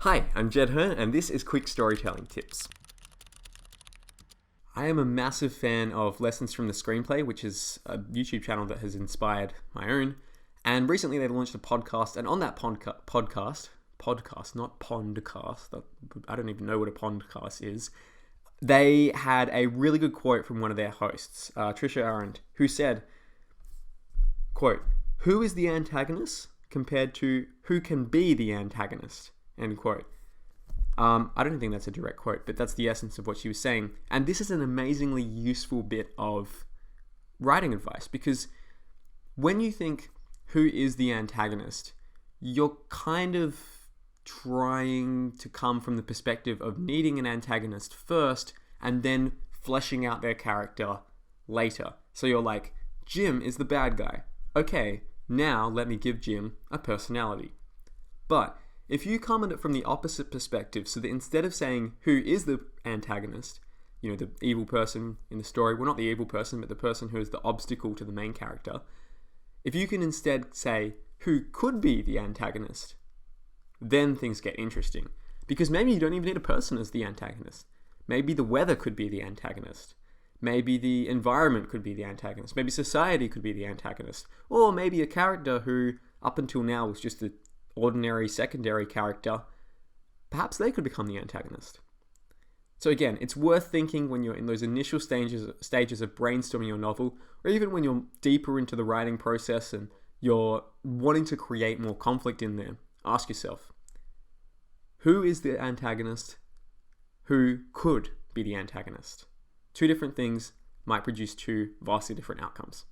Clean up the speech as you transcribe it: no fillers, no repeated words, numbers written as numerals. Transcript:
Hi, I'm Jed Herne, and this is Quick Storytelling Tips. I am a massive fan of Lessons from the Screenplay, which is a YouTube channel that has inspired my own. And recently they launched a podcast, and on that podcast, not pondcast, I don't even know what a pondcast is, they had a really good quote from one of their hosts, Trisha Arendt, who said, quote, "Who is the antagonist compared to who can be the antagonist?" End quote. I don't think that's a direct quote, but that's the essence of what she was saying. And this is an amazingly useful bit of writing advice, because when you think who is the antagonist, you're kind of trying to come from the perspective of needing an antagonist first and then fleshing out their character later. So you're like, Jim is the bad guy. Okay, now let me give Jim a personality. But if you come at it from the opposite perspective, so that instead of saying who is the antagonist, the evil person in the story, well, not the evil person, but the person who is the obstacle to the main character, if you can instead say who could be the antagonist, then things get interesting. Because maybe you don't even need a person as the antagonist. Maybe the weather could be the antagonist. Maybe the environment could be the antagonist. Maybe society could be the antagonist. Or maybe a character who, up until now, was just an ordinary secondary character. Perhaps they could become the antagonist. So again, it's worth thinking when you're in those initial stages of brainstorming your novel, or even when you're deeper into the writing process and you're wanting to create more conflict in there. Ask yourself, who is the antagonist? Who could be the antagonist? Two different things might produce two vastly different outcomes.